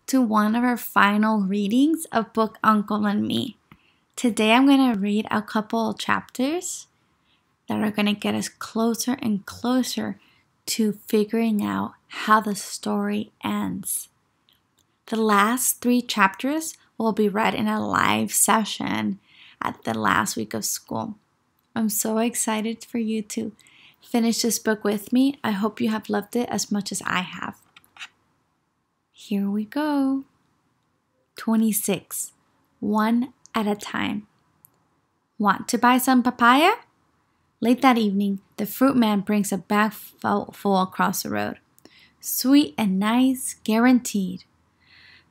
to one of our final readings of Book Uncle and Me. Today I'm going to read a couple of chapters that are going to get us closer and closer to figuring out how the story ends. The last 3 chapters will be read in a live session at the last week of school. I'm so excited for you to finish this book with me. I hope you have loved it as much as I have. Here we go. 26. One at a time. Want to buy some papaya? Late that evening, the fruit man brings a bag full across the road. Sweet and nice, guaranteed.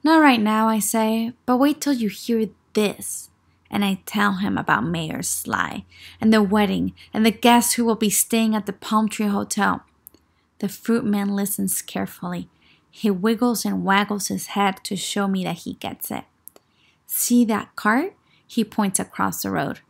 Not right now, I say, but wait till you hear this. And I tell him about Mayor Sly and the wedding and the guests who will be staying at the Palm Tree Hotel. The fruit man listens carefully. He wiggles and waggles his head to show me that he gets it. See that cart? He points across the road.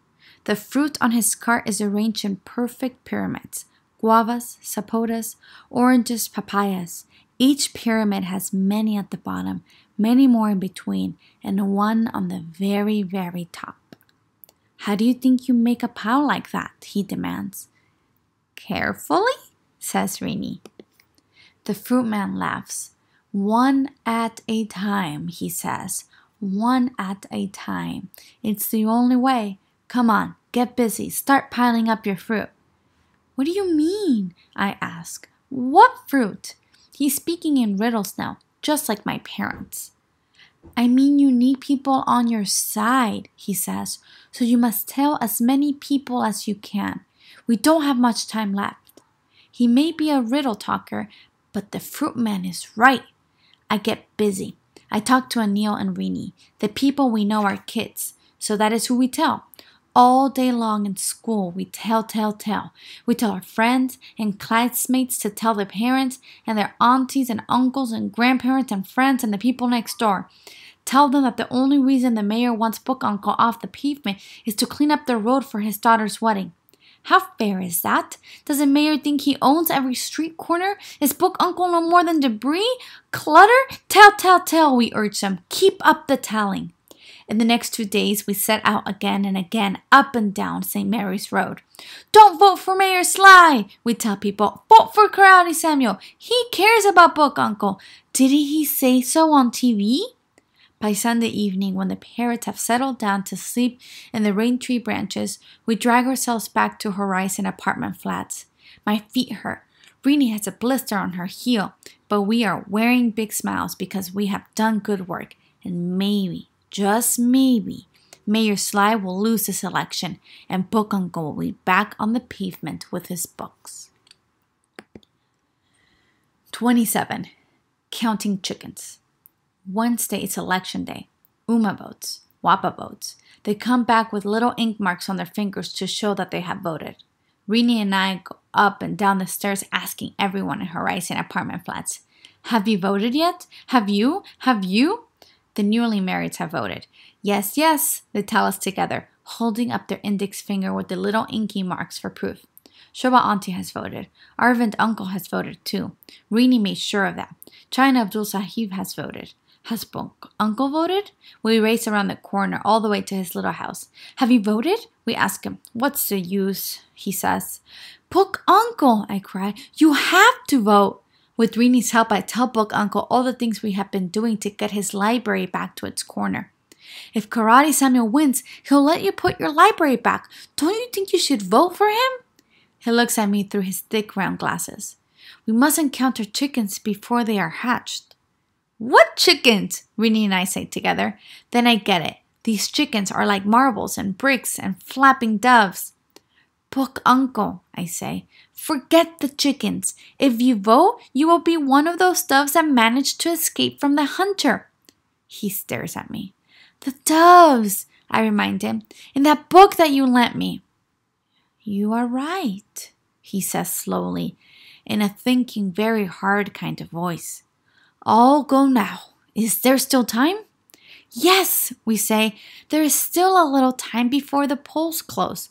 The fruit on his cart is arranged in perfect pyramids. Guavas, sapotas, oranges, papayas. Each pyramid has many at the bottom, many more in between, and one on the very, very top. How do you think you make a pile like that? He demands. Carefully, says Rini. The fruit man laughs. One at a time, he says. One at a time. It's the only way. Come on, get busy. Start piling up your fruit. What do you mean? I ask. What fruit? He's speaking in riddles now, just like my parents. I mean you need people on your side, he says, so you must tell as many people as you can. We don't have much time left. He may be a riddle talker, but the fruit man is right. I get busy. I talk to Anil and Rini. The people we know are kids, so that is who we tell. All day long in school, we tell. We tell our friends and classmates to tell their parents and their aunties and uncles and grandparents and friends and the people next door. Tell them that the only reason the mayor wants Book Uncle off the pavement is to clean up the road for his daughter's wedding. How fair is that? Does the mayor think he owns every street corner? Is Book Uncle no more than debris? Clutter? Tell, we urge them. Keep up the telling. In the next 2 days, we set out again and again up and down St. Mary's Road. Don't vote for Mayor Sly, we tell people. Vote for Karate Samuel. He cares about Book Uncle. Didn't he say so on TV? By Sunday evening, when the parrots have settled down to sleep in the rain tree branches, we drag ourselves back to Horizon apartment flats. My feet hurt. Rini has a blister on her heel, but we are wearing big smiles because we have done good work, and maybe, just maybe, Mayor Sly will lose this election and Book Uncle will be back on the pavement with his books. 27. Counting chickens. Wednesday is election day. Uma votes. Wapa votes. They come back with little ink marks on their fingers to show that they have voted. Rini and I go up and down the stairs asking everyone in Horizon apartment flats, have you voted yet? Have you? The newly marrieds have voted. Yes, they tell us together, holding up their index finger with the little inky marks for proof. Shoba Auntie has voted. Arvind Uncle has voted too. Rini made sure of that. China Abdul Sahib has voted. Has Book Uncle voted? We race around the corner all the way to his little house. Have you voted? We ask him. What's the use? He says. Book Uncle, I cry. You have to vote. With Rini's help, I tell Book Uncle all the things we have been doing to get his library back to its corner. If Karate Samuel wins, he'll let you put your library back. Don't you think you should vote for him? He looks at me through his thick round glasses. We mustn't count our chickens before they are hatched. What chickens? Rini and I say together. Then I get it. These chickens are like marbles and bricks and flapping doves. Book Uncle, I say, forget the chickens. If you vote, you will be one of those doves that managed to escape from the hunter. He stares at me. The doves, I remind him, in that book that you lent me. You are right, he says slowly, in a thinking very hard kind of voice. I'll go now. Is there still time? Yes, we say. There is still a little time before the polls close.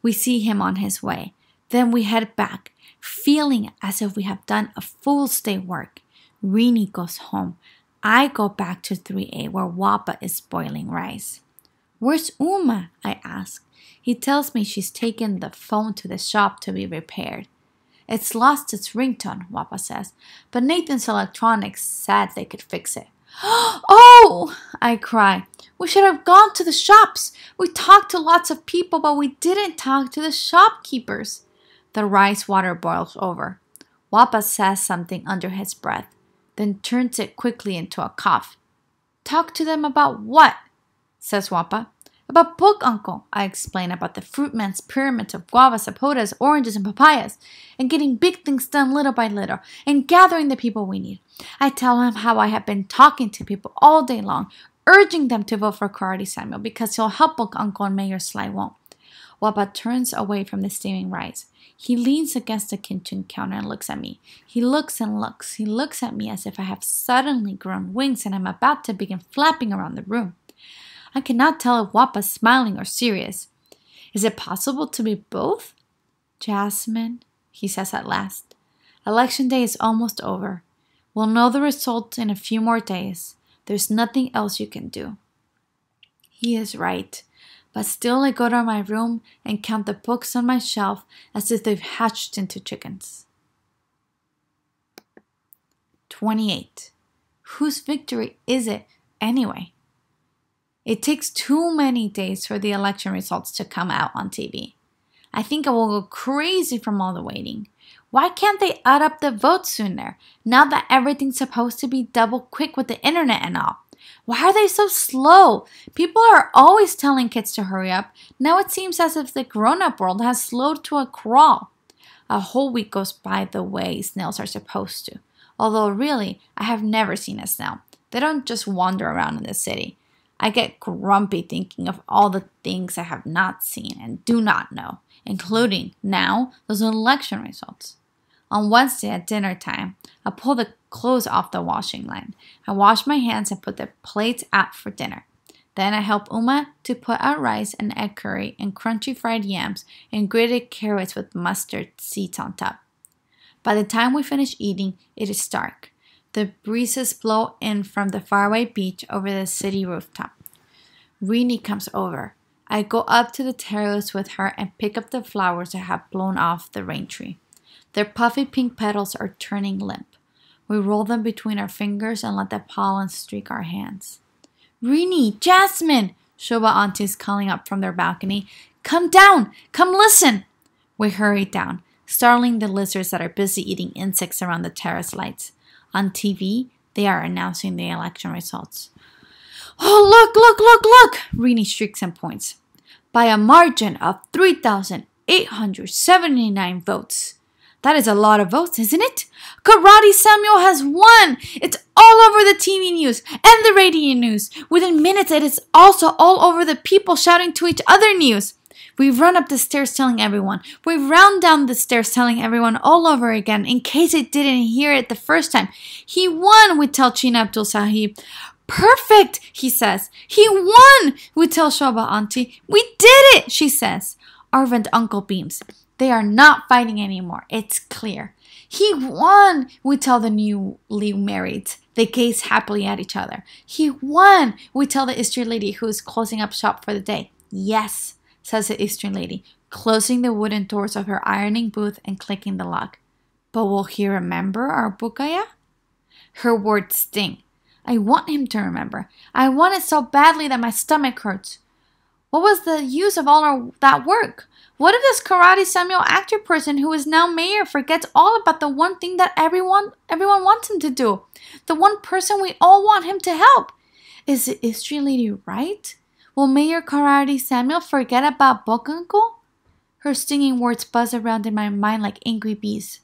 We see him on his way. Then we head back, feeling as if we have done a full day's work. Rini goes home. I go back to 3A where Wapa is boiling rice. Where's Uma? I ask. He tells me she's taken the phone to the shop to be repaired. It's lost its ringtone, Wapa says, but Nathan's Electronics said they could fix it. Oh! I cry. We should have gone to the shops. We talked to lots of people, but we didn't talk to the shopkeepers. The rice water boils over. Wapa says something under his breath, then turns it quickly into a cough. Talk to them about what? Says Wapa. About book, Uncle. I explain about the fruit man's pyramids of guavas, sapotas, oranges, and papayas, and getting big things done little by little, and gathering the people we need. I tell him how I have been talking to people all day long, urging them to vote for Karate Samuel because he'll help Book Uncle and Mayor Sly won't. Wapa turns away from the steaming rice. He leans against the kitchen counter and looks at me. He looks and looks. He looks at me as if I have suddenly grown wings and I'm about to begin flapping around the room. I cannot tell if Wapa's smiling or serious. Is it possible to be both? Jasmine, he says at last. Election day is almost over. We'll know the result in a few more days. There's nothing else you can do. He is right. But still I go to my room and count the books on my shelf as if they've hatched into chickens. 28. Whose victory is it anyway? It takes too many days for the election results to come out on TV. I think I will go crazy from all the waiting. Why can't they add up the votes sooner, now that everything's supposed to be double quick with the internet and all? Why are they so slow? People are always telling kids to hurry up. Now it seems as if the grown-up world has slowed to a crawl. A whole week goes by the way snails are supposed to. Although really, I have never seen a snail. They don't just wander around in the city. I get grumpy thinking of all the things I have not seen and do not know, including, now, those election results. On Wednesday at dinner time, I pull the clothes off the washing line. I wash my hands and put the plates out for dinner. Then I help Uma to put out rice and egg curry and crunchy fried yams and grated carrots with mustard seeds on top. By the time we finish eating, it is dark. The breezes blow in from the faraway beach over the city rooftop. Rini comes over. I go up to the terrace with her and pick up the flowers that have blown off the rain tree. Their puffy pink petals are turning limp. We roll them between our fingers and let the pollen streak our hands. Rini, Jasmine, Shoba auntie is calling up from their balcony. Come down! Come listen! We hurry down, startling the lizards that are busy eating insects around the terrace lights. On TV, they are announcing the election results. Oh, look, look, look, look! Rini shrieks and points. By a margin of 3,879 votes. That is a lot of votes, isn't it? Karate Samuel has won! It's all over the TV news and the radio news. Within minutes, it is also all over the people shouting to each other news. We run up the stairs telling everyone. We round down the stairs telling everyone all over again in case they didn't hear it the first time. He won, we tell China Abdul Sahib. Perfect, he says. He won, we tell Shoba auntie. We did it, she says. Arvind uncle beams. They are not fighting anymore. It's clear. He won, we tell the newly married. They gaze happily at each other. He won, we tell the Eastern lady who is closing up shop for the day. Yes, says the Eastern lady, closing the wooden doors of her ironing booth and clicking the lock. But will he remember our bukaya? Her words sting. I want him to remember. I want it so badly that my stomach hurts. What was the use of all that work? What if this Karate Samuel actor person who is now mayor forgets all about the one thing that everyone wants him to do? The one person we all want him to help? Is the Eastern lady right? Will Mayor Karate Samuel forget about Book Uncle? Her stinging words buzz around in my mind like angry bees.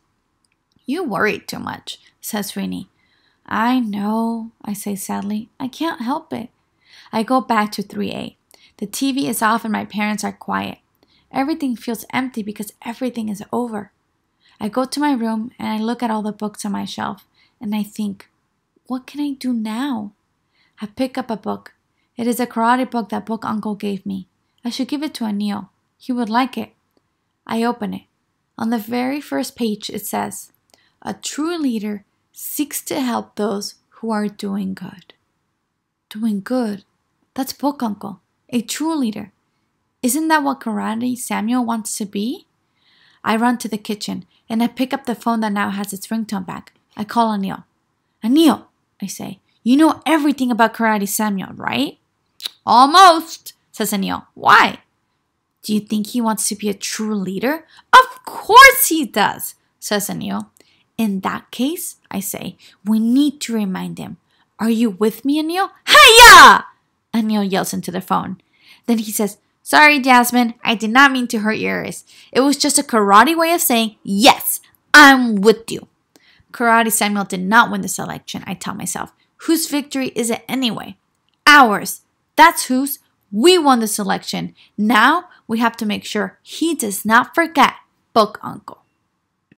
You worry too much, says Rini. I know, I say sadly. I can't help it. I go back to 3A. The TV is off and my parents are quiet. Everything feels empty because everything is over. I go to my room and I look at all the books on my shelf and I think, what can I do now? I pick up a book. It is a karate book that Book Uncle gave me. I should give it to Anil. He would like it. I open it. On the very first page it says, a true leader seeks to help those who who are doing good. Doing good? That's Book Uncle, a true leader. Isn't that what Karate Samuel wants to be? I run to the kitchen and I pick up the phone that now has its ringtone back. I call Anil. Anil, I say, you know everything about Karate Samuel, right? Almost, says Anil. Why? Do you think he wants to be a true leader? Of course he does, says Anil. In that case, I say, we need to remind him. Are you with me, Anil? Hiya! Anil yells into the phone. Then he says, sorry, Jasmine, I did not mean to hurt your ears. It was just a karate way of saying, yes, I'm with you. Karate Samuel did not win this election, I tell myself. Whose victory is it anyway? Ours. That's whose. We won this election. Now we have to make sure he does not forget Book Uncle.